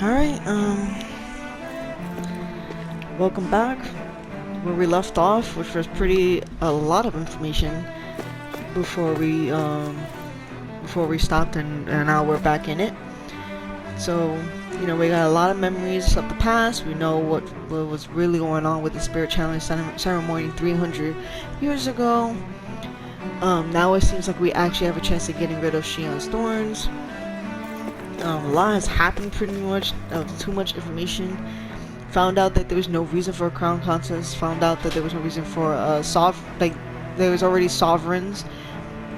Alright, welcome back. Where we left off, which was a lot of information before we stopped, and now we're back in it. So, you know, we got a lot of memories of the past. We know what was really going on with the Spirit Challenge ceremony 300 years ago. Now it seems like we actually have a chance of getting rid of Shion's thorns. A lot has happened pretty much. Too much information. Found out that there was no reason for a crown contest. Found out that there was no reason for there was already sovereigns,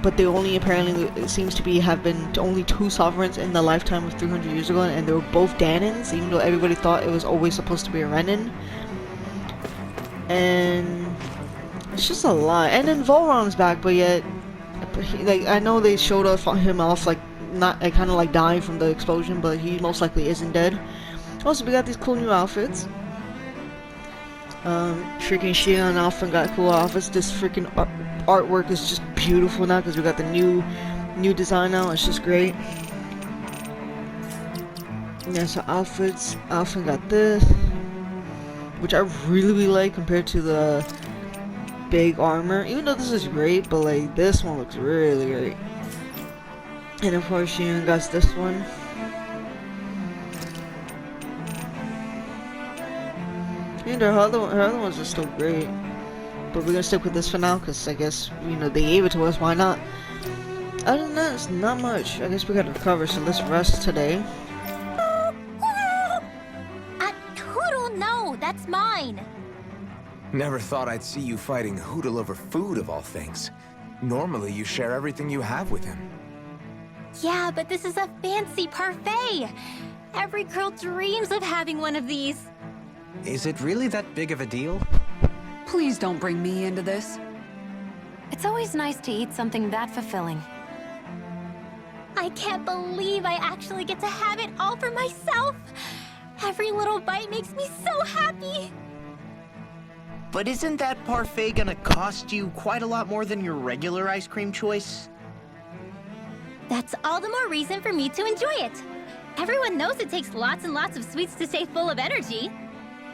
but they only apparently, it seems to be, have been only 2 sovereigns in the lifetime of 300 years ago, and they were both Danans, even though everybody thought it was always supposed to be a Renan. And it's just a lot. And then Volron's back, but yet, I know they showed him off not kind of dying from the explosion, but he most likely isn't dead. Also, we got these cool new outfits. Freaking Shion and Alpha got cool outfits. This freaking artwork is just beautiful now because we got the new design now. It's just great. Yeah, so outfits. Alpha got this, which I really like compared to the big armor. Even though this is great, but this one looks really great. And of course, Shion got this one. And her other ones are still great. But we're gonna stick with this for now, because I guess, you know, they gave it to us, why not? Other than that, it's not much. I guess we gotta recover, so let's rest today. Hoodle, no, that's mine. Never thought I'd see you fighting Hoodle over food, of all things. Normally, you share everything you have with him. Yeah, but this is a fancy parfait. Every girl dreams of having one of these. Is it really that big of a deal? Please don't bring me into this. It's always nice to eat something that fulfilling. I can't believe I actually get to have it all for myself. Every little bite makes me so happy. But isn't that parfait gonna cost you quite a lot more than your regular ice cream choice? That's all the more reason for me to enjoy it. Everyone knows it takes lots and lots of sweets to stay full of energy.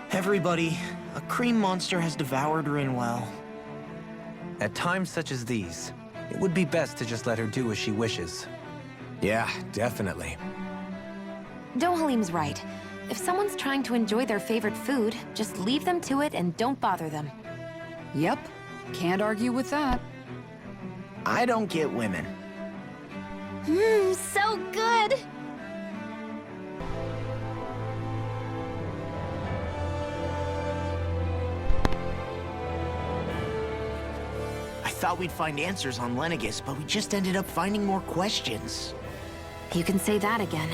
Everybody, a cream monster has devoured Rinwell. At times such as these, it would be best to just let her do as she wishes. Yeah, definitely. Dohalim's right. If someone's trying to enjoy their favorite food, just leave them to it and don't bother them. Yep, can't argue with that. I don't get women. So good! I thought we'd find answers on Lenegis, but we just ended up finding more questions. You can say that again.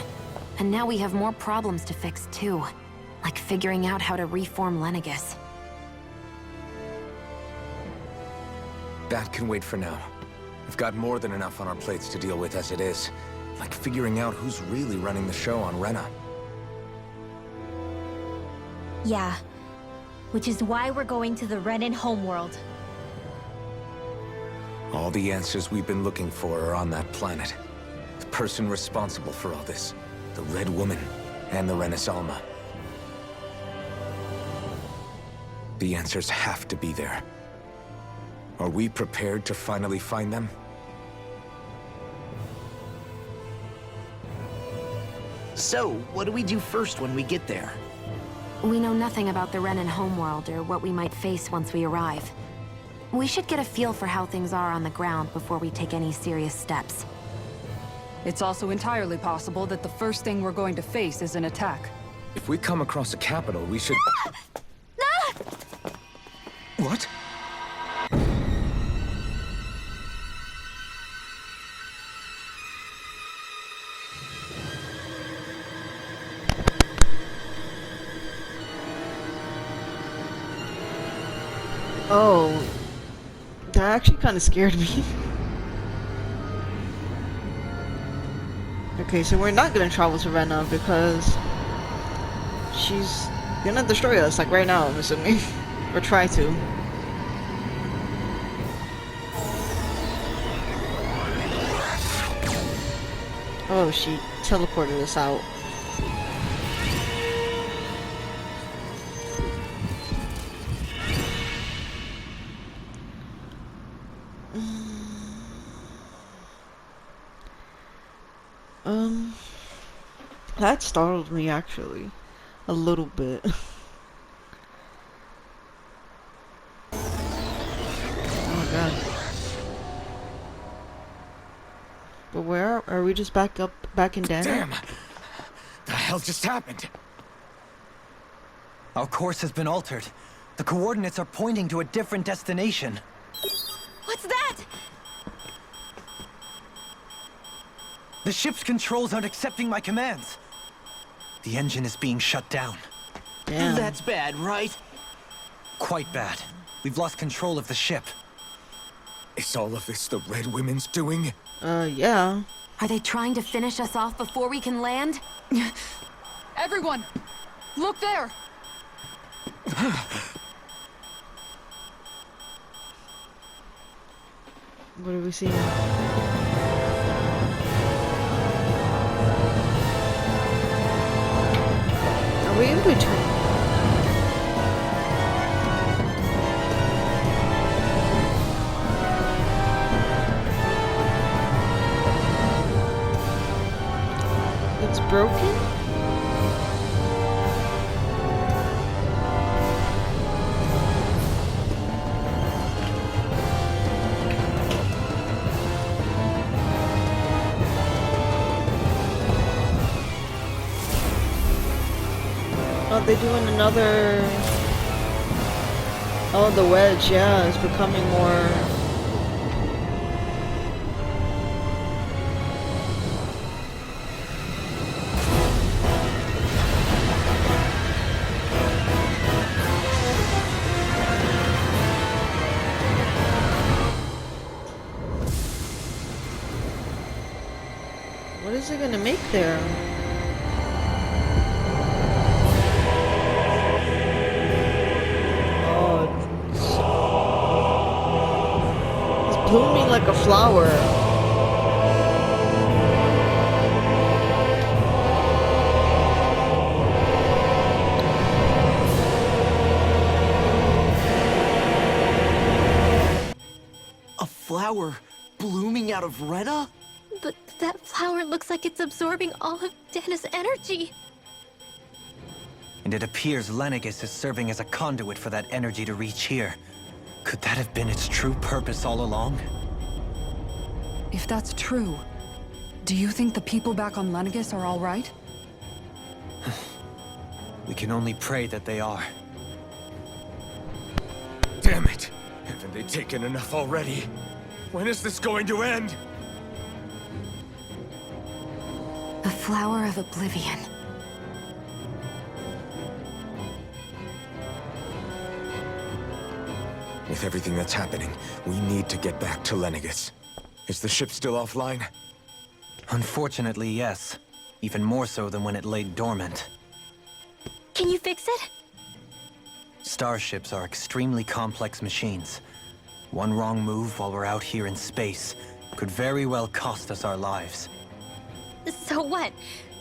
And now we have more problems to fix too. Like figuring out how to reform Lenegis. That can wait for now. We've got more than enough on our plates to deal with as it is. Like figuring out who's really running the show on Rena. Yeah. Which is why we're going to the Renan homeworld. All the answers we've been looking for are on that planet. The person responsible for all this. The Red Woman and the Renaissance. The answers have to be there. Are we prepared to finally find them? So, what do we do first when we get there? We know nothing about the Renan homeworld or what we might face once we arrive. We should get a feel for how things are on the ground before we take any serious steps. It's also entirely possible that the first thing we're going to face is an attack. If we come across a capital, we should... What? Oh, that actually kind of scared me. Okay, so we're not gonna travel to Rena because she's gonna destroy us, like right now, I'm assuming. Or try to. Oh, she teleported us out. That startled me actually. A little bit. Oh my god. But where are we just back in Dana? Damn! The hell just happened? Our course has been altered. The coordinates are pointing to a different destination. What's that? The ship's controls aren't accepting my commands. The engine is being shut down. Damn. That's bad, right? Quite bad. We've lost control of the ship. Is all of this the Red Women's doing? Yeah. Are they trying to finish us off before we can land? Everyone! Look there! What are we seeing? Are we in between? It's broken? Oh, they're doing another... Oh, the wedge, yeah, it's becoming more... What is it gonna make there? Blooming like a flower. A flower blooming out of rena? But that flower looks like it's absorbing all of Dana's energy. And it appears Lenegis is serving as a conduit for that energy to reach here. Could that have been its true purpose all along? If that's true, do you think the people back on Lenegis are all right? We can only pray that they are. Damn it! Haven't they taken enough already? When is this going to end? The Flower of Oblivion. With everything that's happening, we need to get back to Lenegis. Is the ship still offline? Unfortunately, yes. Even more so than when it lay dormant. Can you fix it? Starships are extremely complex machines. One wrong move while we're out here in space could very well cost us our lives. So what?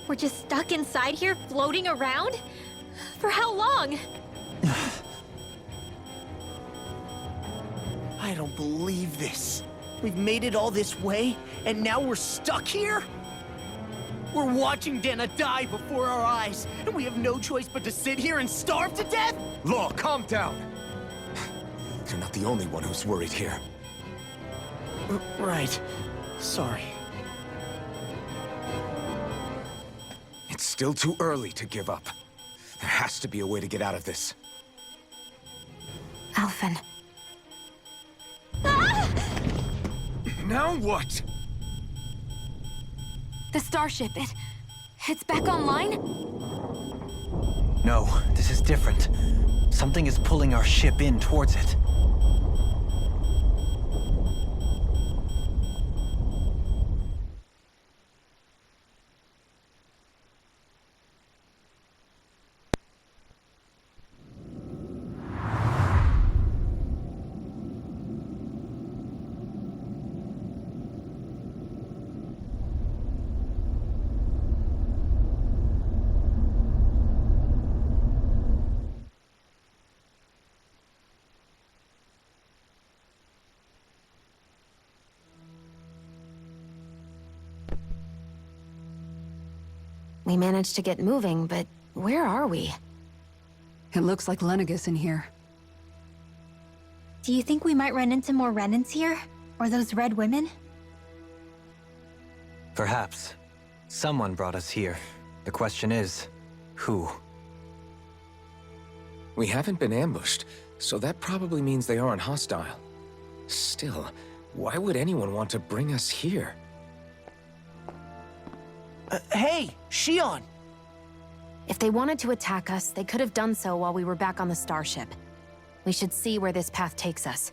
We're just stuck inside here, floating around? For how long? I don't believe this. We've made it all this way, and now we're stuck here? We're watching Dana die before our eyes, and we have no choice but to sit here and starve to death? Law, calm down! You're not the only one who's worried here. Right. Sorry. It's still too early to give up. There has to be a way to get out of this. Alphen. Now what? The starship, it's back online? No, this is different. Something is pulling our ship in towards it. We managed to get moving, but where are we? It looks like Lenegis in here. Do you think we might run into more Renans here? Or those red women? Perhaps. Someone brought us here. The question is, who? We haven't been ambushed, so that probably means they aren't hostile. Still, why would anyone want to bring us here? Hey, Shion! If they wanted to attack us, they could have done so while we were back on the starship. We should see where this path takes us.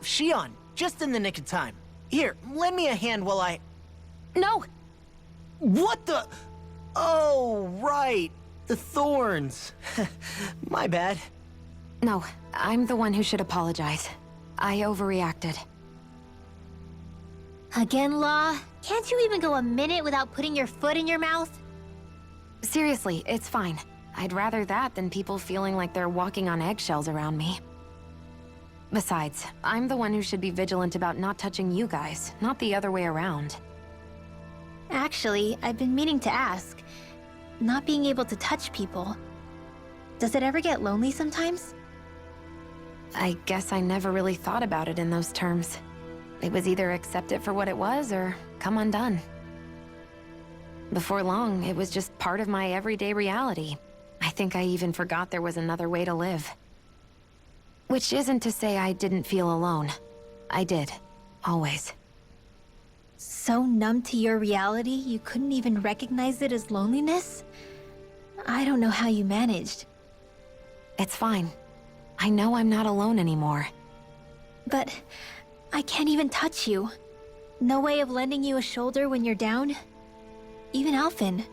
Shion, just in the nick of time. Here, lend me a hand while I... No! What the... Oh, right. The thorns. My bad. No, I'm the one who should apologize. I overreacted. Again, Law? Can't you even go a minute without putting your foot in your mouth? Seriously, it's fine. I'd rather that than people feeling like they're walking on eggshells around me. Besides, I'm the one who should be vigilant about not touching you guys, not the other way around. Actually, I've been meaning to ask. Not being able to touch people. Does it ever get lonely sometimes? I guess I never really thought about it in those terms. It was either accept it for what it was or come undone. Before long, it was just part of my everyday reality. I think I even forgot there was another way to live. Which isn't to say I didn't feel alone. I did. Always. So numb to your reality, you couldn't even recognize it as loneliness? I don't know how you managed. It's fine. I know I'm not alone anymore. But I can't even touch you. No way of lending you a shoulder when you're down? Even Alphen.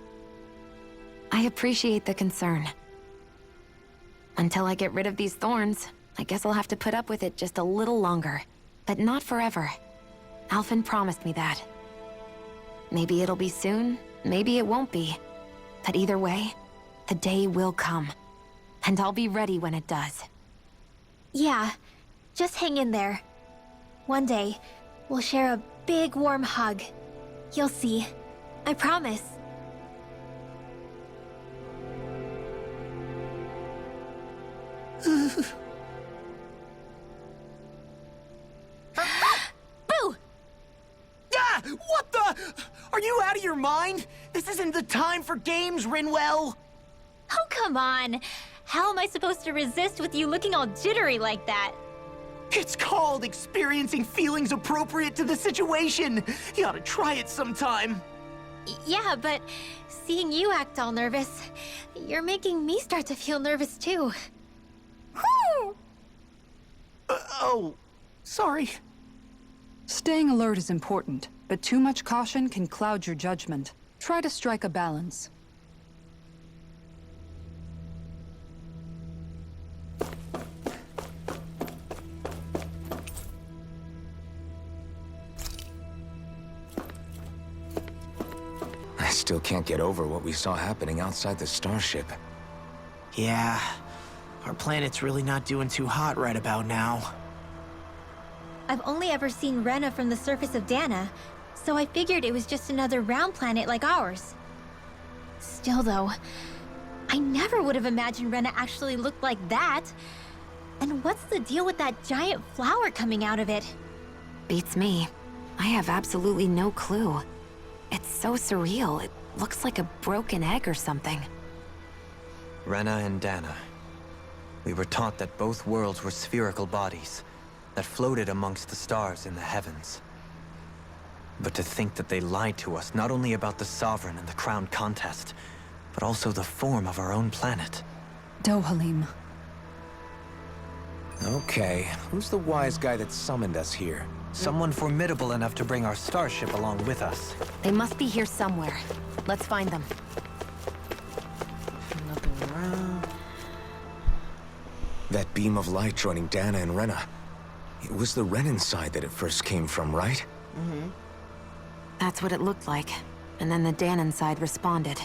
I appreciate the concern. Until I get rid of these thorns, I guess I'll have to put up with it just a little longer. But not forever. Alphen promised me that. Maybe it'll be soon, maybe it won't be. But either way, the day will come. And I'll be ready when it does. Yeah, just hang in there. One day, we'll share a big warm hug. You'll see. I promise. Boo! Ah! What the... Are you out of your mind? This isn't the time for games, Rinwell! Oh, come on. How am I supposed to resist with you looking all jittery like that? It's called experiencing feelings appropriate to the situation. You ought to try it sometime. Yeah, but seeing you act all nervous, you're making me start to feel nervous too. Oh, sorry. Staying alert is important, but too much caution can cloud your judgment. Try to strike a balance. I still can't get over what we saw happening outside the starship. Yeah, our planet's really not doing too hot right about now. I've only ever seen Rena from the surface of Dana, so I figured it was just another round planet like ours. Still though, I never would have imagined Rena actually looked like that. And what's the deal with that giant flower coming out of it? Beats me. I have absolutely no clue. It's so surreal. It looks like a broken egg or something. Rena and Dana. We were taught that both worlds were spherical bodies that floated amongst the stars in the heavens. But to think that they lied to us not only about the Sovereign and the Crown contest, but also the form of our own planet. Dohalim. Okay, who's the wise guy that summoned us here? Someone formidable enough to bring our starship along with us. They must be here somewhere. Let's find them. Nothing around. That beam of light joining Dana and Rena. It was the Renan side that it first came from, right? That's what it looked like. And then the Danon side responded.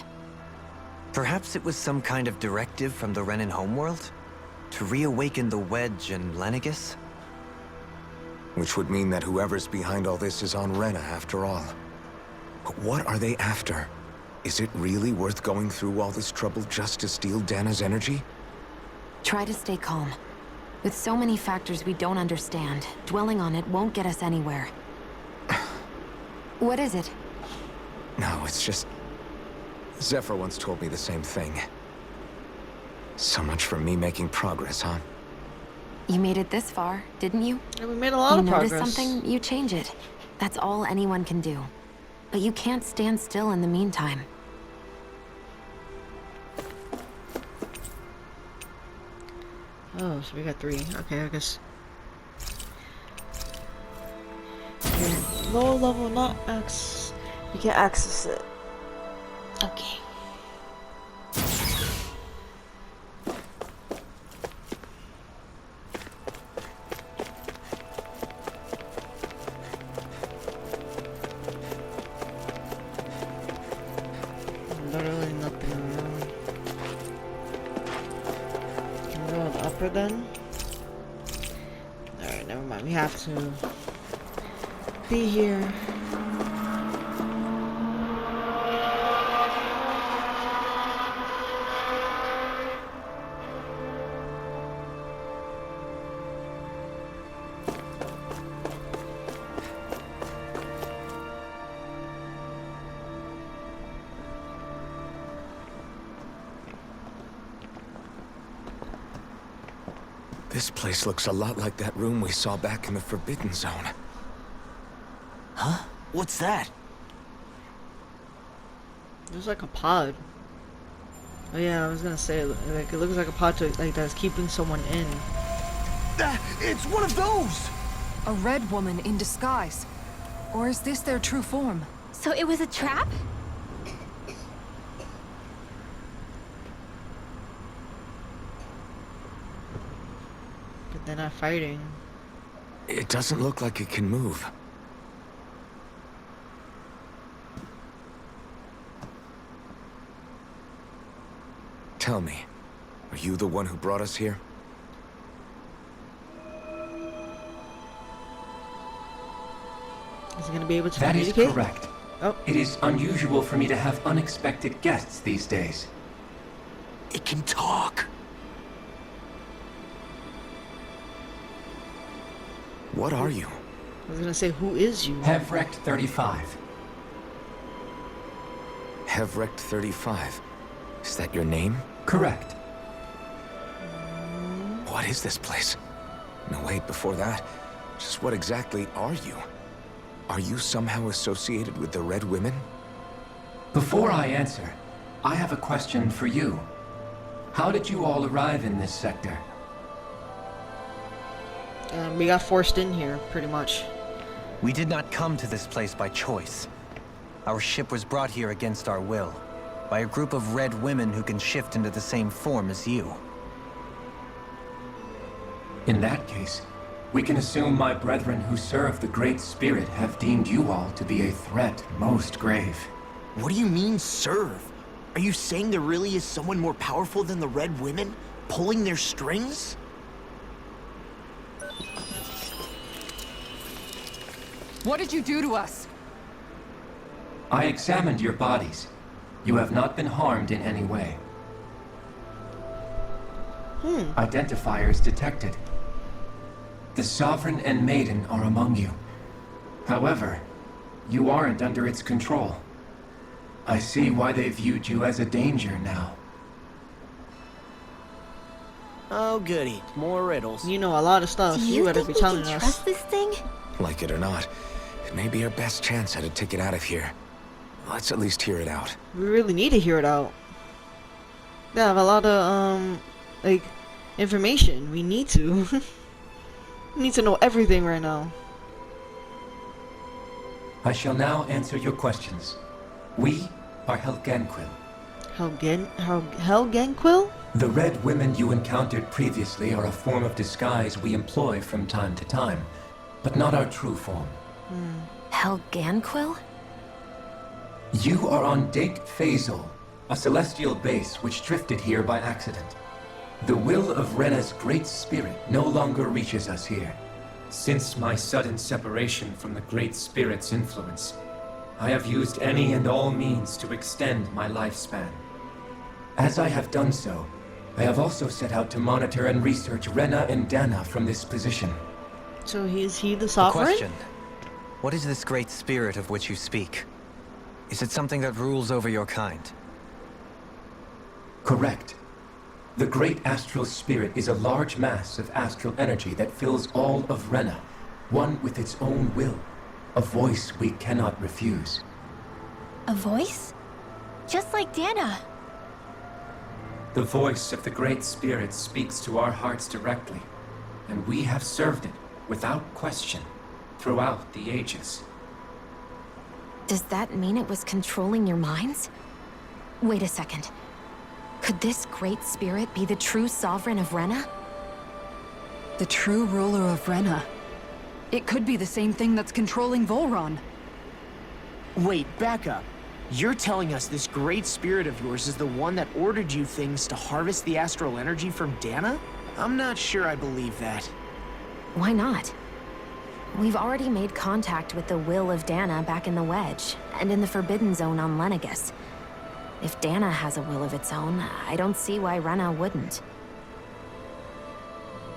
Perhaps it was some kind of directive from the Renan homeworld? To reawaken the Wedge and Lenegis? Which would mean that whoever's behind all this is on Rena after all. But what are they after? Is it really worth going through all this trouble just to steal Dana's energy? Try to stay calm. With so many factors we don't understand, dwelling on it won't get us anywhere. What is it? No, it's just... Zephyr once told me the same thing. So much for me making progress, huh? You made it this far, didn't you? Yeah, we made a lot You of notice progress. something, you change it. That's all anyone can do. But you can't stand still in the meantime. Oh, so we got 3. Okay, I guess. Okay. Low level, not access. You can't access it. Okay. Literally nothing around. Can we go on the upper then? Alright, never mind. We have to be here. This place looks a lot like that room we saw back in the Forbidden Zone. Huh? What's that? There's like a pod. Oh yeah, I was gonna say, like, it looks like a pod to, like, that's keeping someone in. It's one of those! A red woman in disguise. Or is this their true form? So it was a trap? But they're not fighting. It doesn't look like it can move. Tell me, are you the one who brought us here? Is he gonna be able to That is communicate? correct. Oh. It is unusual for me to have unexpected guests these days. It can talk. What are you? I was gonna say, who is you? Hevrect 35. Hevrect 35. Is that your name? Correct. What is this place? No, wait, before that, just what exactly are you? Are you somehow associated with the Red Women? Before I answer, I have a question for you. How did you all arrive in this sector? We got forced in here, pretty much. We did not come to this place by choice. Our ship was brought here against our will, by a group of red women who can shift into the same form as you. In that case, we can assume my brethren who serve the Great Spirit have deemed you all to be a threat most grave. What do you mean, serve? Are you saying there really is someone more powerful than the Red Women, pulling their strings? What did you do to us? I examined your bodies. You have not been harmed in any way. Identifiers detected. The Sovereign and Maiden are among you. However, you aren't under its control. I see why they viewed you as a danger now. Oh, goody. More riddles. You know a lot of stuff. Do You you better think be we telling can us. trust this thing? Like it or not, it may be our best chance at a ticket out of here. Let's at least hear it out. We really need to hear it out. They have a lot of, like, information. We need to. We need to know everything right now. I shall now answer your questions. We are Helgenquil. Helgenquil? The red women you encountered previously are a form of disguise we employ from time to time, but not our true form. Helganquil? You are on Dake Phasal, a celestial base which drifted here by accident. The will of Rena's great spirit no longer reaches us here. Since my sudden separation from the Great Spirit's influence, I have used any and all means to extend my lifespan. As I have done so, I have also set out to monitor and research Rena and Dana from this position. So is he the A sovereign? question. What is this great spirit of which you speak? Is it something that rules over your kind? Correct. The great astral spirit is a large mass of astral energy that fills all of Rena, one with its own will, a voice we cannot refuse. A voice? Just like Dana. The voice of the great spirit speaks to our hearts directly, and we have served it without question throughout the ages. Does that mean it was controlling your minds? Wait a second. Could this great spirit be the true sovereign of Rena? The true ruler of Rena. It could be the same thing that's controlling Volron. Wait, back up. You're telling us this great spirit of yours is the one that ordered you things to harvest the astral energy from Dana? I'm not sure I believe that. Why not? We've already made contact with the will of Dana back in the Wedge, and in the Forbidden Zone on Lenegus. If Dana has a will of its own, I don't see why Rena wouldn't.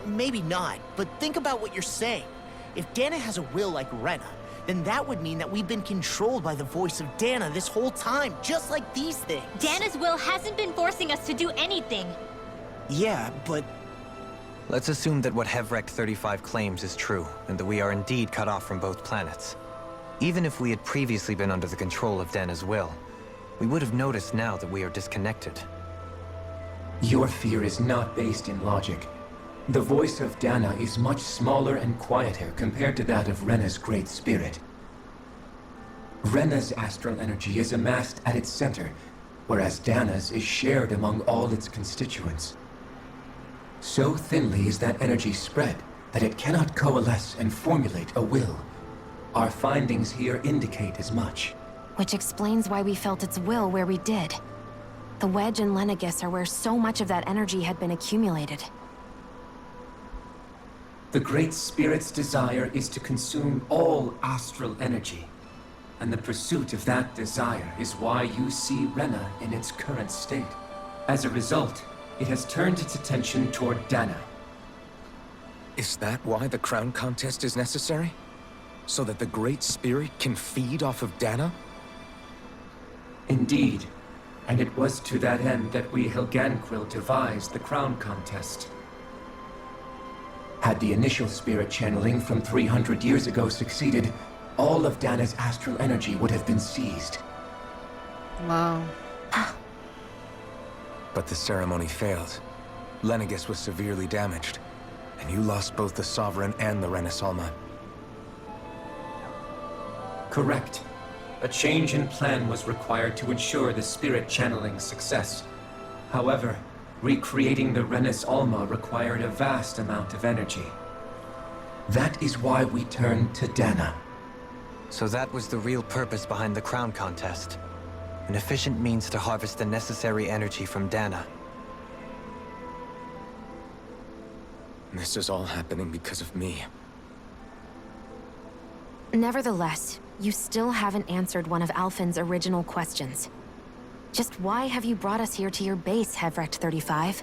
Maybe not, but think about what you're saying. If Dana has a will like Rena, then that would mean that we've been controlled by the voice of Dana this whole time, just like these things. Dana's will hasn't been forcing us to do anything. Yeah, but Let's assume that what Hevrect 35 claims is true, and that we are indeed cut off from both planets. Even if we had previously been under the control of Dana's will, we would have noticed now that we are disconnected. Your fear is not based in logic. The voice of Dana is much smaller and quieter compared to that of Rena's great spirit. Rena's astral energy is amassed at its center, whereas Dana's is shared among all its constituents. So thinly is that energy spread that it cannot coalesce and formulate a will. Our findings here indicate as much. Which explains why we felt its will where we did. The Wedge and Lenegus are where so much of that energy had been accumulated. The Great Spirit's desire is to consume all astral energy. And the pursuit of that desire is why you see Rena in its current state. As a result, it has turned its attention toward Dana. Is that why the crown contest is necessary? So that the Great Spirit can feed off of Dana? Indeed, and it was to that end that we Helganquil devised the crown contest. Had the initial spirit channeling from 300 years ago succeeded, all of Dana's astral energy would have been seized. Wow. But the ceremony failed. Lenegus was severely damaged, and you lost both the Sovereign and the Renasalma. Correct. A change in plan was required to ensure the spirit channeling success. However, recreating the Renis Alma required a vast amount of energy. That is why we turned to Dana. So that was the real purpose behind the crown contest. An efficient means to harvest the necessary energy from Dana. This is all happening because of me. Nevertheless, you still haven't answered one of Alphen's original questions. Just why have you brought us here to your base, Hevrect 35?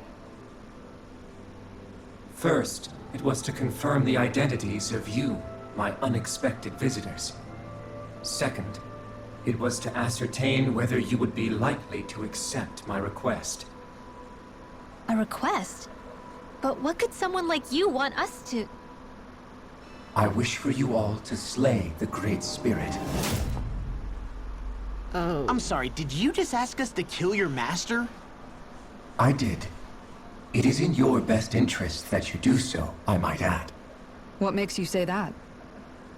First, it was to confirm the identities of you, my unexpected visitors. Second, it was to ascertain whether you would be likely to accept my request. A request? But what could someone like you want us to... I wish for you all to slay the Great Spirit. Oh. I'm sorry, did you just ask us to kill your master? I did. It is in your best interest that you do so, I might add. What makes you say that?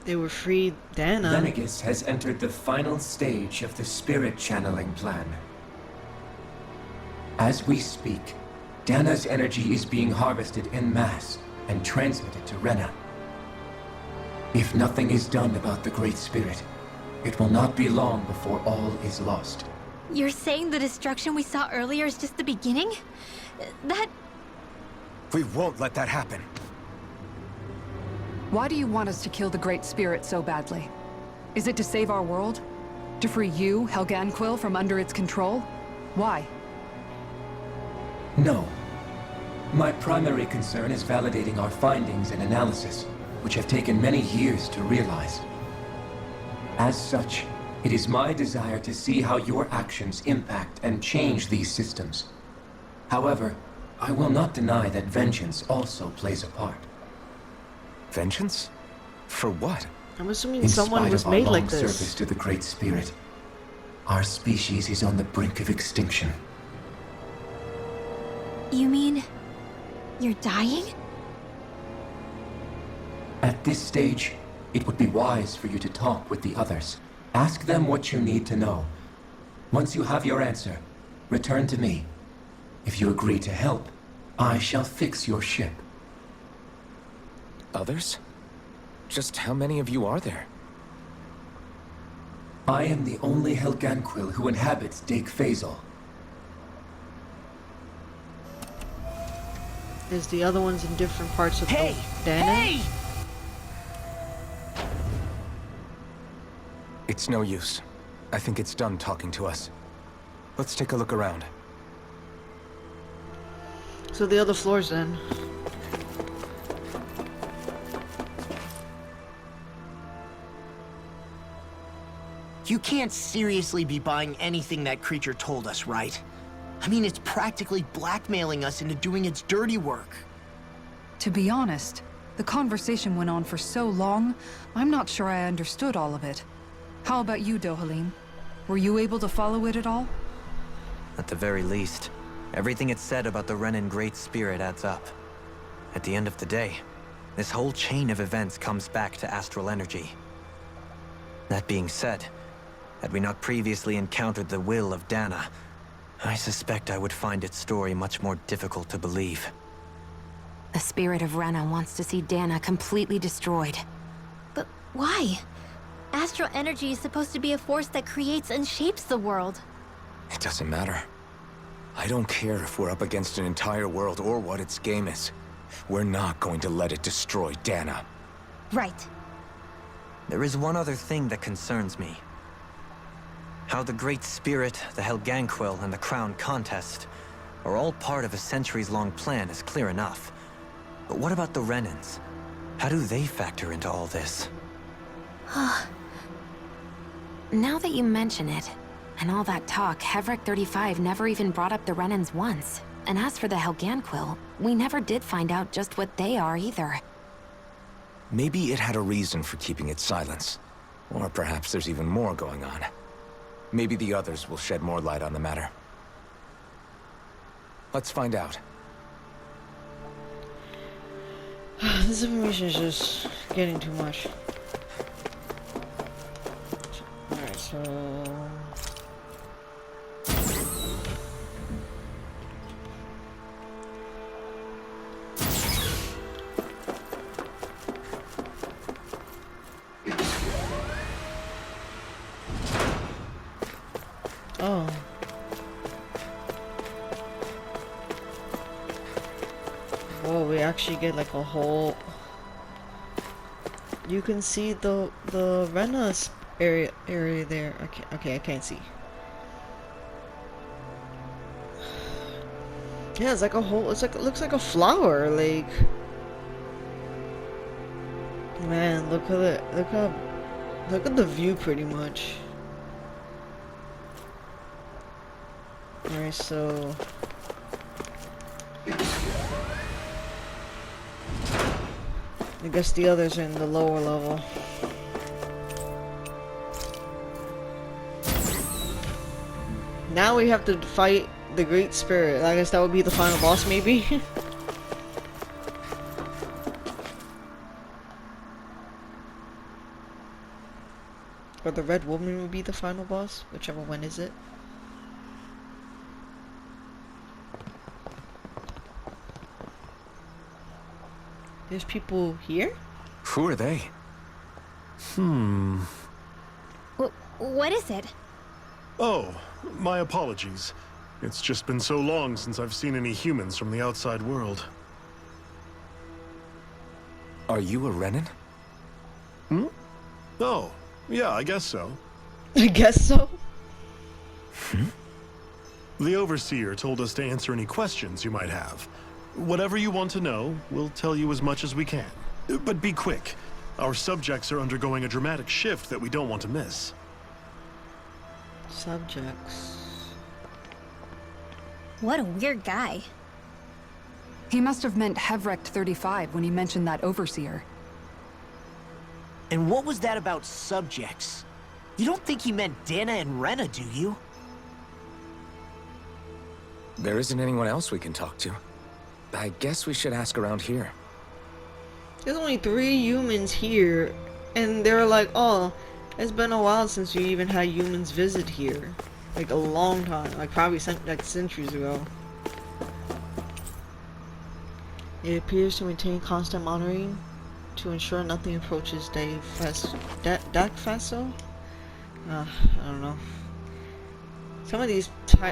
They were freed Dana. Lenegus has entered the final stage of the spirit channeling plan. As we speak, Dana's energy is being harvested en masse and transmitted to Rena. If nothing is done about the Great Spirit, it will not be long before all is lost. You're saying the destruction we saw earlier is just the beginning? That... We won't let that happen. Why do you want us to kill the Great Spirit so badly? Is it to save our world? To free you, Helganquil, from under its control? Why? No. My primary concern is validating our findings and analysis, which have taken many years to realize. As such, it is my desire to see how your actions impact and change these systems. However, I will not deny that vengeance also plays a part. Vengeance? For what? I'm assuming In someone spite was of our made long like service this. to the Great Spirit, our species is on the brink of extinction. You mean... you're dying? At this stage, it would be wise for you to talk with the others. Ask them what you need to know. Once you have your answer, return to me. If you agree to help, I shall fix your ship. Others? Just how many of you are there? I am the only Helganquil who inhabits Dake Phasal. Is the other ones in different parts of Hey! the Dana? Hey! It's no use. I think it's done talking to us. Let's take a look around. So the other floors then. You can't seriously be buying anything that creature told us, right? I mean, it's practically blackmailing us into doing its dirty work. To be honest, the conversation went on for so long, I'm not sure I understood all of it. How about you, Dohalim? Were you able to follow it at all? At the very least, everything it said about the Renan Great Spirit adds up. At the end of the day, this whole chain of events comes back to astral energy. That being said, had we not previously encountered the will of Dana, I suspect I would find its story much more difficult to believe. The spirit of Rena wants to see Dana completely destroyed. But why? Astral energy is supposed to be a force that creates and shapes the world. It doesn't matter. I don't care if we're up against an entire world or what its game is. We're not going to let it destroy Dana. Right. There is one other thing that concerns me. How the Great Spirit, the Helganquil, and the Crown Contest are all part of a centuries-long plan is clear enough. But what about the Renans? How do they factor into all this? Now that you mention it, and all that talk, Hevric 35 never even brought up the Renans once. And as for the Helganquil, we never did find out just what they are either. Maybe it had a reason for keeping its silence. Or perhaps there's even more going on. Maybe the others will shed more light on the matter. Let's find out. This information is just getting too much. Alright, so... Oh. Whoa, we actually get like a whole... You can see the Rena's area there. Okay, I can't see. Yeah, it's like a whole, it's like, it looks like a flower, like... Man, look at it, look at the view pretty much. Alright, so... I guess the others are in the lower level. Now we have to fight the Great Spirit. I guess that would be the final boss, maybe? Or the Red Woman would be the final boss? Whichever one is it. There's people here? Who are they? What is it? Oh, my apologies. It's just been so long since I've seen any humans from the outside world. Are you a Renan? Oh, yeah, I guess so. I guess so. The Overseer told us to answer any questions you might have. Whatever you want to know, we'll tell you as much as we can. But be quick. Our subjects are undergoing a dramatic shift that we don't want to miss. Subjects. What a weird guy. He must have meant Hevrect 35 when he mentioned that Overseer. And what was that about subjects? You don't think he meant Dana and Rena, do you? There isn't anyone else we can talk to. I guess we should ask around here. There's only 3 humans here, and they're like, oh, it's been a while since we even had humans visit here. Like a long time, like probably like centuries ago. It appears to maintain constant monitoring to ensure nothing approaches Dakfaso? I don't know. Some of these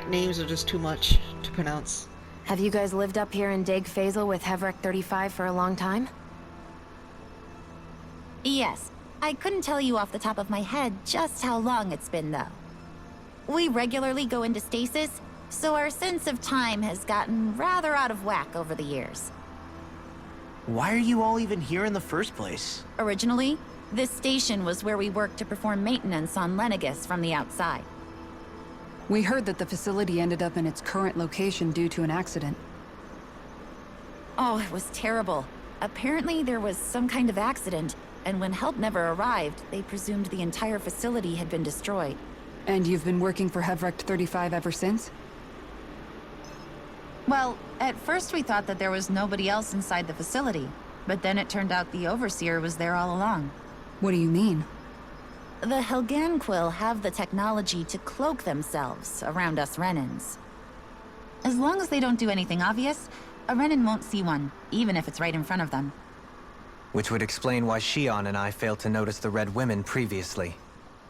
names are just too much to pronounce. Have you guys lived up here in Dag Fazel with Hevrect 35 for a long time? Yes. I couldn't tell you off the top of my head just how long it's been, though. We regularly go into stasis, so our sense of time has gotten rather out of whack over the years. Why are you all even here in the first place? Originally, this station was where we worked to perform maintenance on Lenegis from the outside. We heard that the facility ended up in its current location due to an accident. Oh, it was terrible. Apparently there was some kind of accident, and when help never arrived, they presumed the entire facility had been destroyed. And you've been working for Hevrect 35 ever since? Well, at first we thought that there was nobody else inside the facility, but then it turned out the Overseer was there all along. What do you mean? The Helganquil have the technology to cloak themselves around us Renans. As long as they don't do anything obvious, a Renan won't see one, even if it's right in front of them. Which would explain why Shion and I failed to notice the Red Women previously.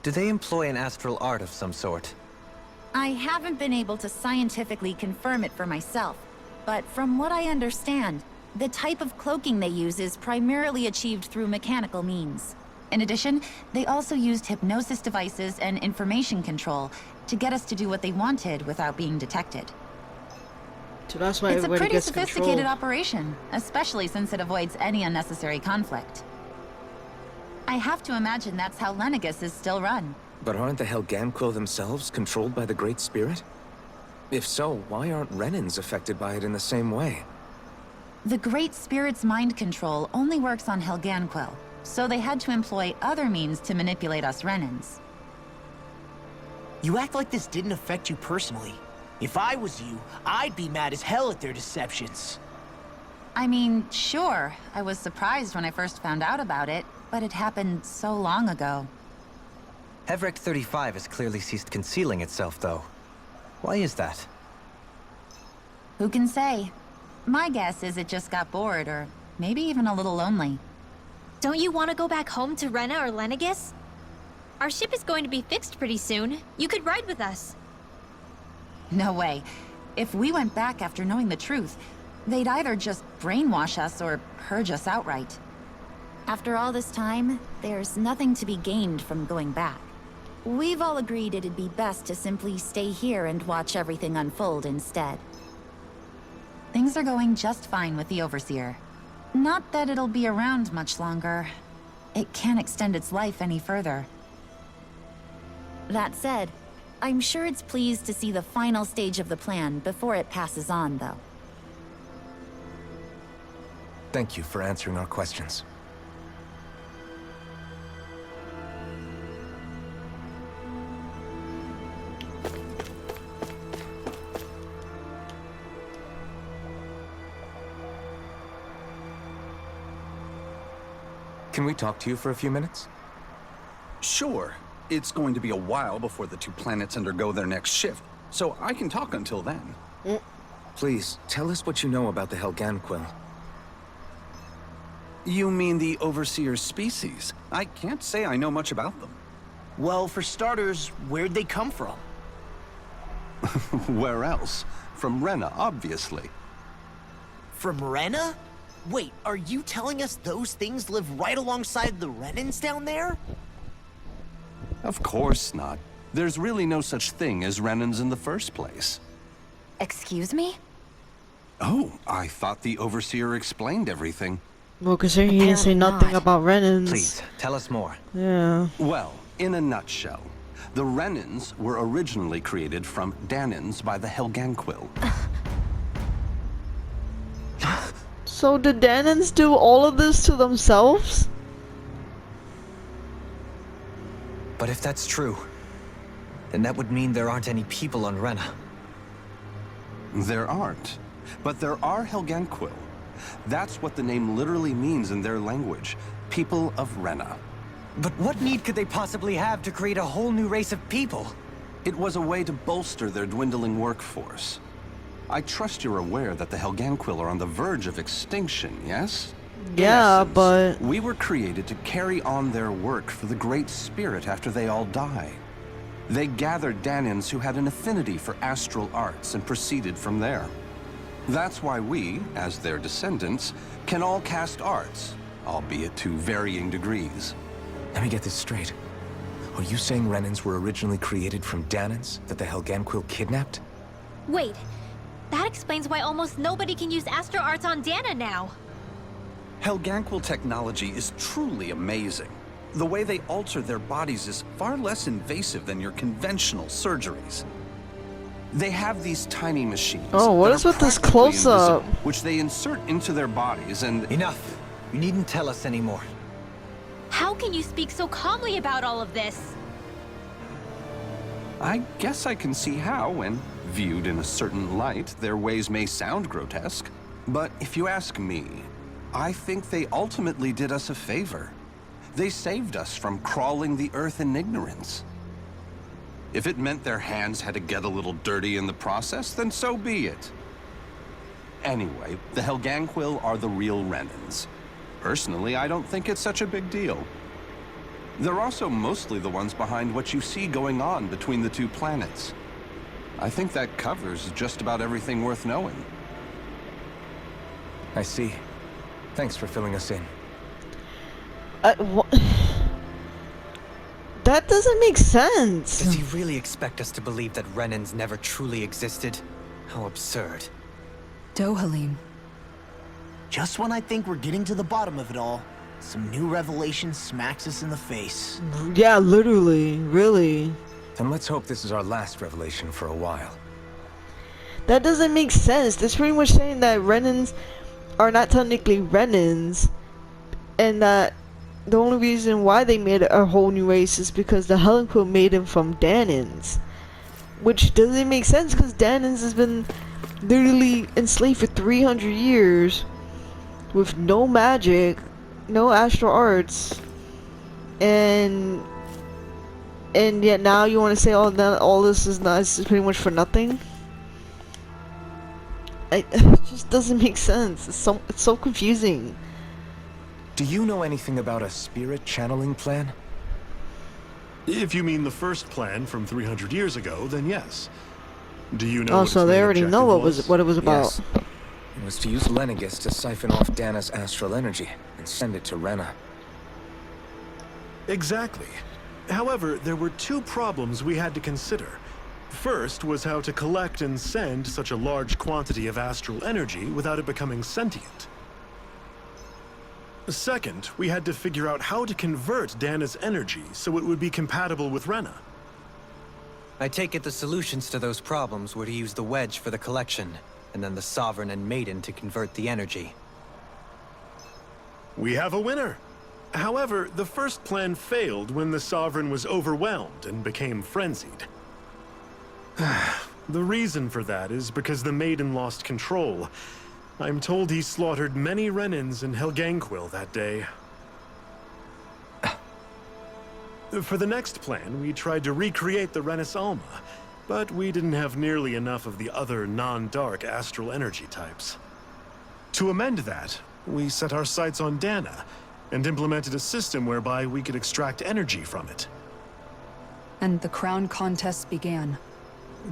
Do they employ an astral art of some sort? I haven't been able to scientifically confirm it for myself, but from what I understand, the type of cloaking they use is primarily achieved through mechanical means. In addition, they also used hypnosis devices and information control to get us to do what they wanted without being detected. So that's why It's a everybody pretty gets sophisticated control. operation, especially since it avoids any unnecessary conflict. I have to imagine that's how Lenegis is still run. But aren't the Helganquil themselves controlled by the Great Spirit? If so, why aren't Renans affected by it in the same way? The Great Spirit's mind control only works on Helganquil, so they had to employ other means to manipulate us Renans. You act like this didn't affect you personally. If I was you, I'd be mad as hell at their deceptions. I mean, sure, I was surprised when I first found out about it, but it happened so long ago. Hevrect 35 has clearly ceased concealing itself, though. Why is that? Who can say? My guess is it just got bored, or maybe even a little lonely. Don't you want to go back home to Rena or Lenegis? Our ship is going to be fixed pretty soon. You could ride with us. No way. If we went back after knowing the truth, they'd either just brainwash us or purge us outright. After all this time, there's nothing to be gained from going back. We've all agreed it'd be best to simply stay here and watch everything unfold instead. Things are going just fine with the Overseer. Not that it'll be around much longer. It can't extend its life any further. That said, I'm sure it's pleased to see the final stage of the plan before it passes on, though. Thank you for answering our questions. Can we talk to you for a few minutes? Sure. It's going to be a while before the 2 planets undergo their next shift, so I can talk until then. Please, tell us what you know about the Helganquil. You mean the Overseer species? I can't say I know much about them. Well, for starters, where'd they come from? Where else? From Rena, obviously. From Rena? Wait, are you telling us those things live right alongside the Renans down there? Of course not. There's really no such thing as Renans in the first place. Excuse me? Oh, I thought the Overseer explained everything. Well, considering he didn't say Apparently nothing not. about Renans. Please, tell us more. Yeah. Well, in a nutshell, the Renans were originally created from Danans by the Helganquil. So did Danans do all of this to themselves? But if that's true, then that would mean there aren't any people on Rena. There aren't, but there are Helganquil. That's what the name literally means in their language, people of Rena. But what need could they possibly have to create a whole new race of people? It was a way to bolster their dwindling workforce. I trust you're aware that the Helganquil are on the verge of extinction, yes? Yeah, In essence, but we were created to carry on their work for the Great Spirit after they all die. They gathered Danans who had an affinity for astral arts and proceeded from there. That's why we, as their descendants, can all cast arts, albeit to varying degrees. Let me get this straight. Are you saying Renans were originally created from Danans that the Helganquil kidnapped? Wait, that explains why almost nobody can use Astral Arts on Dana now. Helganquil technology is truly amazing. The way they alter their bodies is far less invasive than your conventional surgeries. They have these tiny machines. Oh, what that is are with this practically close-up? invisible, which they insert into their bodies and... Enough! You needn't tell us anymore. How can you speak so calmly about all of this? I guess I can see how, when viewed in a certain light, their ways may sound grotesque. But if you ask me, I think they ultimately did us a favor. They saved us from crawling the earth in ignorance. If it meant their hands had to get a little dirty in the process, then so be it. Anyway, the Helganquil are the real Renans. Personally, I don't think it's such a big deal. They're also mostly the ones behind what you see going on between the two planets. I think that covers just about everything worth knowing. I see. Thanks for filling us in. That doesn't make sense. Does he really expect us to believe that Renans never truly existed? How absurd. Dohalim. Just when I think we're getting to the bottom of it all, some new revelation smacks us in the face. Yeah, literally, really. Then let's hope this is our last revelation for a while. That doesn't make sense. That's pretty much saying that Renans are not technically Renans, and that the only reason why they made a whole new race is because the Helganquil made them from Danans. Which doesn't make sense because Danans has been literally enslaved for 300 years with no magic, no astral arts, and yet now you want to say all this is not, it's pretty much for nothing. It just doesn't make sense. It's so confusing. Do you know anything about a spirit channeling plan? If you mean the first plan from 300 years ago, then yes. Do you know Oh, what so its they main already know objective what it was about. Yes. It was to use Lenegis to siphon off Dana's astral energy and send it to Rena. Exactly. However, there were two problems we had to consider. First was how to collect and send such a large quantity of astral energy without it becoming sentient. Second, we had to figure out how to convert Dana's energy so it would be compatible with Rena. I take it the solutions to those problems were to use the wedge for the collection, and then the Sovereign and Maiden to convert the energy. We have a winner! However, the first plan failed when the Sovereign was overwhelmed and became frenzied. The reason for that is because the Maiden lost control. I'm told he slaughtered many Renans in Helganquil that day. For the next plan, we tried to recreate the Renis Alma, but we didn't have nearly enough of the other non-dark astral energy types. To amend that, We set our sights on Dana, and implemented a system whereby we could extract energy from it. And the crown contest began.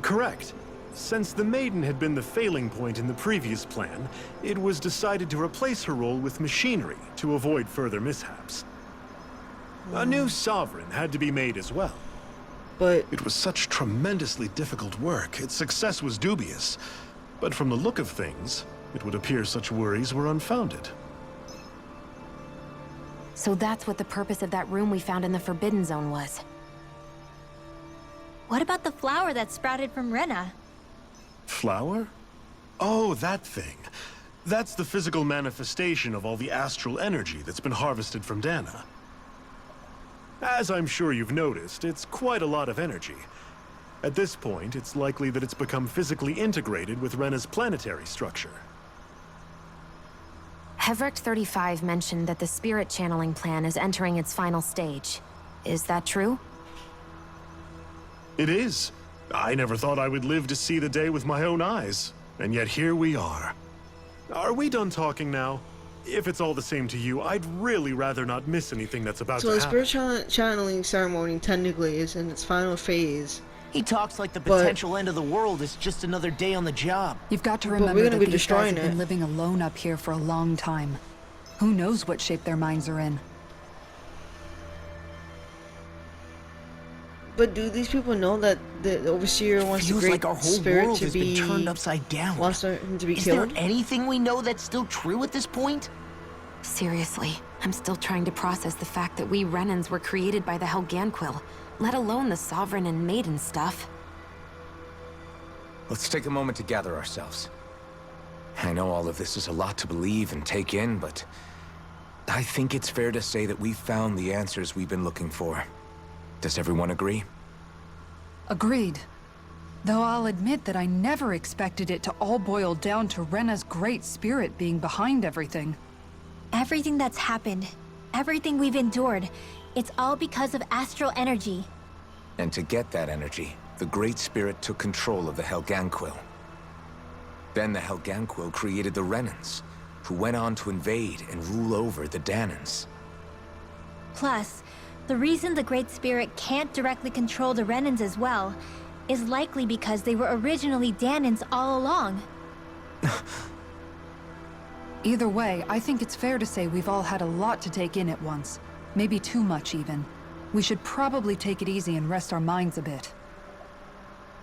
Correct. Since the Maiden had been the failing point in the previous plan, it was decided to replace her role with machinery to avoid further mishaps. A new Sovereign had to be made as well. But It was such tremendously difficult work, its success was dubious. But from the look of things, it would appear such worries were unfounded. So that's what the purpose of that room we found in the Forbidden Zone was. What about the flower that sprouted from Rena? Flower? Oh, that thing. That's the physical manifestation of all the astral energy that's been harvested from Dana. As I'm sure you've noticed, it's quite a lot of energy. At this point, it's likely that it's become physically integrated with Rena's planetary structure. Hevric 35 mentioned that the spirit channeling plan is entering its final stage. Is that true? It is. I never thought I would live to see the day with my own eyes. And yet here we are. Are we done talking now? If it's all the same to you, I'd really rather not miss anything that's about so to the happen. spirit channeling ceremony technically is in its final phase. He talks like the But- potential end of the world is just another day on the job. You've got to But we're remember gonna that be these guys destroying have been it. living alone up here for a long time. Who knows what shape their minds are in? But do these people know that the Overseer wants the Feels Great like our whole Spirit world to has be been turned upside down. wants him to be Is there killed? anything we know that's still true at this point? Seriously, I'm still trying to process the fact that we Renans were created by the Helganquil, let alone the Sovereign and Maiden stuff. Let's take a moment to gather ourselves. I know all of this is a lot to believe and take in, but I think it's fair to say that we've found the answers we've been looking for. Does everyone agree? Agreed. Though I'll admit that I never expected it to all boil down to Rena's great spirit being behind everything. Everything that's happened, everything we've endured, it's all because of astral energy. And to get that energy, the Great Spirit took control of the Helganquil. Then the Helganquil created the Renans, who went on to invade and rule over the Danans. Plus, the reason the Great Spirit can't directly control the Renans as well is likely because they were originally Danans all along. Either way, I think it's fair to say we've all had a lot to take in at once. Maybe too much, even. We should probably take it easy and rest our minds a bit.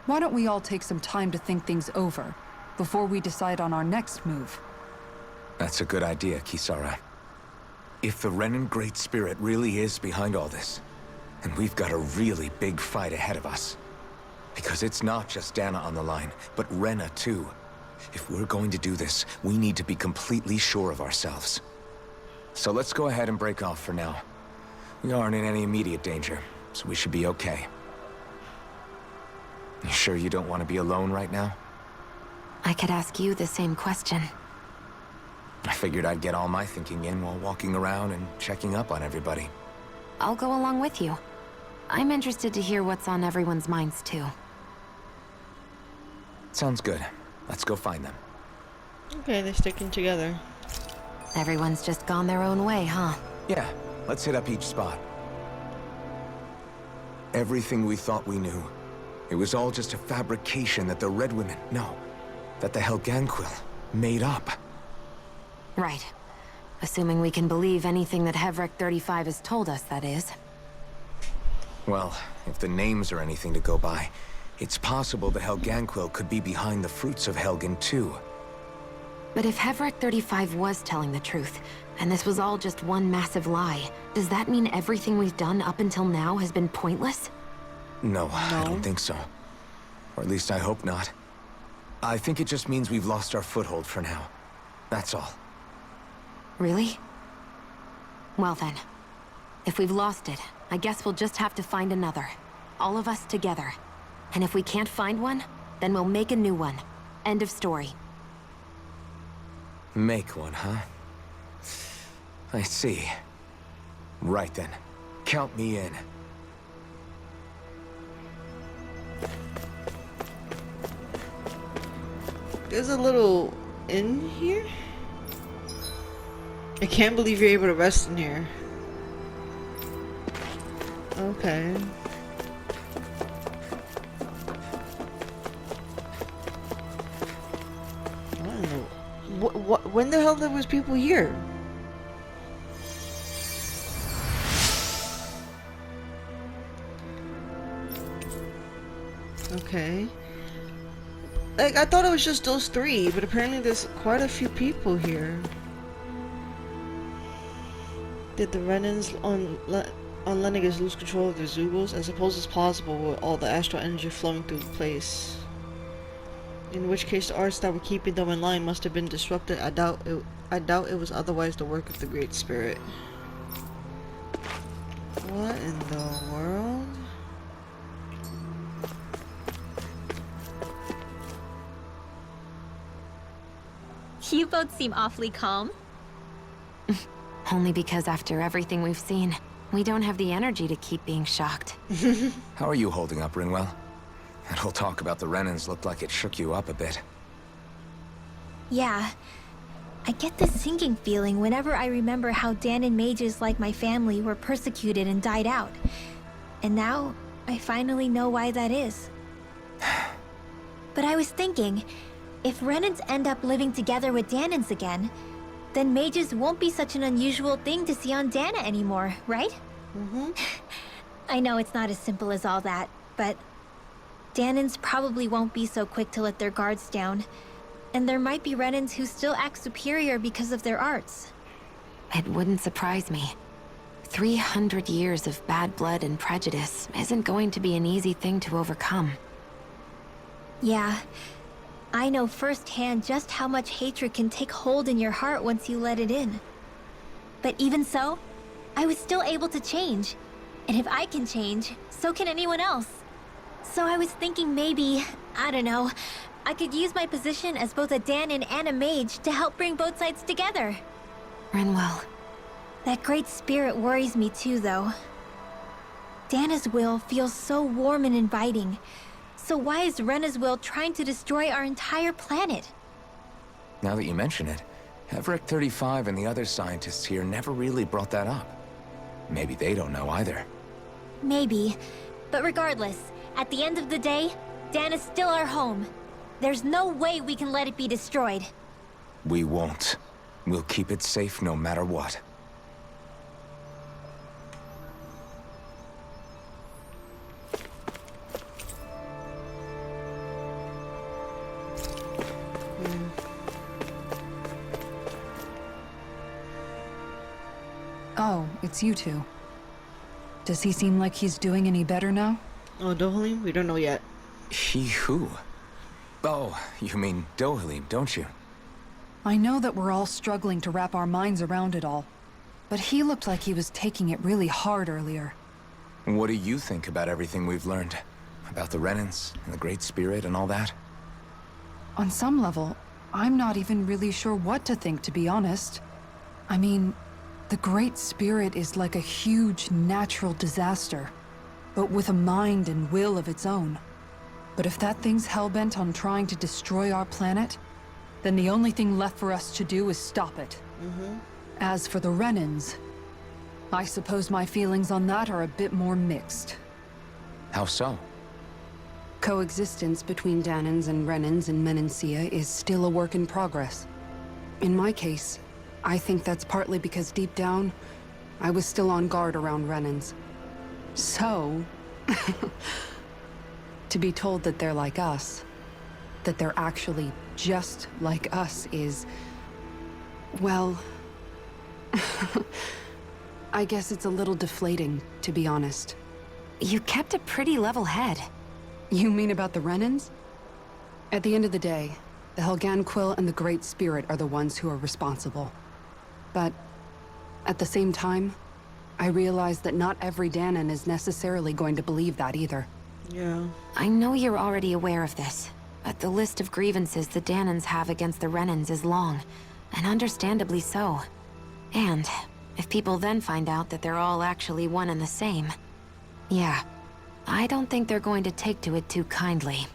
Why don't we all take some time to think things over, before we decide on our next move? That's a good idea, Kisara. If the Renan Great Spirit really is behind all this, then we've got a really big fight ahead of us. Because it's not just Dana on the line, but Rena too. If we're going to do this, we need to be completely sure of ourselves. So let's go ahead and break off for now. We aren't in any immediate danger, so we should be okay. You sure you don't want to be alone right now? I could ask you the same question. I figured I'd get all my thinking in while walking around and checking up on everybody. I'll go along with you. I'm interested to hear what's on everyone's minds, too. Sounds good. Let's go find them. Okay, they're sticking together. Everyone's just gone their own way, huh? Yeah, let's hit up each spot. Everything we thought we knew, it was all just a fabrication that the Red Women, no, that the Helganquil made up. Right. Assuming we can believe anything that Hevric 35 has told us, that is. Well, if the names are anything to go by, it's possible the Helganquil could be behind the fruits of Helgen too. But if Hevric 35 was telling the truth, and this was all just one massive lie, does that mean everything we've done up until now has been pointless? No, I don't think so. Or at least I hope not. I think it just means we've lost our foothold for now. That's all. Really? Well then, if we've lost it, I guess we'll just have to find another. All of us together. And if we can't find one, then we'll make a new one. End of story. Make one, huh? I see. Right then. Count me in. There's a little inn here? I can't believe you're able to rest in here. Okay. I don't know. When the hell there was people here? Okay. Like, I thought it was just those three, but apparently there's quite a few people here. Did the Renans on Lennigas lose control of their Zoogles? I suppose it's possible with all the astral energy flowing through the place. In which case the arts that were keeping them in line must have been disrupted. I doubt it was otherwise the work of the Great Spirit. What in the world? You both seem awfully calm. Only because after everything we've seen, we don't have the energy to keep being shocked. How are you holding up, Rinwell? That whole talk about the Renans looked like it shook you up a bit. Yeah. I get this sinking feeling whenever I remember how Danon mages like my family were persecuted and died out. And now, I finally know why that is. But I was thinking, if Renans end up living together with Danons again, then mages won't be such an unusual thing to see on Dana anymore, right? Mm-hmm. I know it's not as simple as all that, but Danons probably won't be so quick to let their guards down. And there might be Renans who still act superior because of their arts. It wouldn't surprise me. 300 years of bad blood and prejudice isn't going to be an easy thing to overcome. Yeah. I know firsthand just how much hatred can take hold in your heart once you let it in. But even so, I was still able to change. And if I can change, so can anyone else. So I was thinking maybe, I don't know, I could use my position as both a Danon and a mage to help bring both sides together. Rinwell. That great spirit worries me too, though. Dana's will feels so warm and inviting. So why is Rena's will trying to destroy our entire planet? Now that you mention it, Everett 35 and the other scientists here never really brought that up. Maybe they don't know either. Maybe. But regardless, at the end of the day, Dana's still our home. There's no way we can let it be destroyed. We won't. We'll keep it safe no matter what. Oh, it's you two. Does he seem like he's doing any better now? Oh, Dohalim? We don't know yet. He who? Oh, you mean Dohalim, don't you? I know that we're all struggling to wrap our minds around it all, but he looked like he was taking it really hard earlier. What do you think about everything we've learned? About the Renans, and the Great Spirit, and all that? On some level, I'm not even really sure what to think, to be honest. I mean, the Great Spirit is like a huge natural disaster, but with a mind and will of its own. But if that thing's hellbent on trying to destroy our planet, then the only thing left for us to do is stop it. As for the Renans, I suppose my feelings on that are a bit more mixed. How so? Coexistence between Danons and Renans in Menancia is still a work in progress. In my case, I think that's partly because deep down, I was still on guard around Renans. So, to be told that they're like us, that they're actually just like us is, well, I guess it's a little deflating, to be honest. You kept a pretty level head. You mean about the Renans? At the end of the day, the Helganquil and the Great Spirit are the ones who are responsible. But at the same time, I realize that not every Danon is necessarily going to believe that either. Yeah. I know you're already aware of this, but the list of grievances the Danons have against the Renans is long, and understandably so. And if people then find out that they're all actually one and the same, yeah, I don't think they're going to take to it too kindly.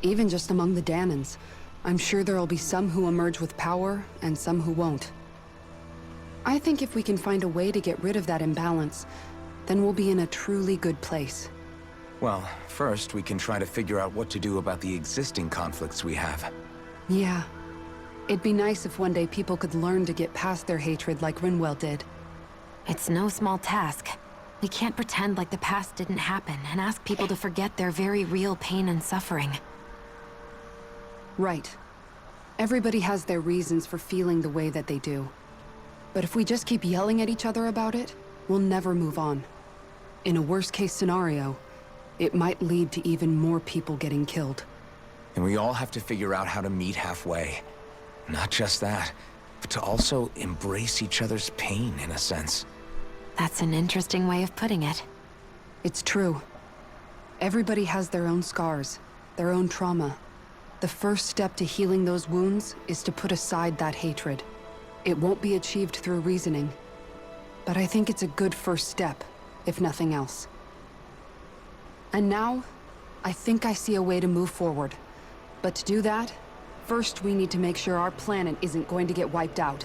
Even just among the Danons, I'm sure there'll be some who emerge with power and some who won't. I think if we can find a way to get rid of that imbalance, then we'll be in a truly good place. Well, first we can try to figure out what to do about the existing conflicts we have. Yeah. It'd be nice if one day people could learn to get past their hatred like Rinwell did. It's no small task. We can't pretend like the past didn't happen and ask people to forget their very real pain and suffering. Right. Everybody has their reasons for feeling the way that they do. But if we just keep yelling at each other about it, we'll never move on. In a worst-case scenario, it might lead to even more people getting killed. And we all have to figure out how to meet halfway. Not just that, but to also embrace each other's pain, in a sense. That's an interesting way of putting it. It's true. Everybody has their own scars, their own trauma. The first step to healing those wounds is to put aside that hatred. It won't be achieved through reasoning. But I think it's a good first step, if nothing else. And now, I think I see a way to move forward. But to do that, first we need to make sure our planet isn't going to get wiped out.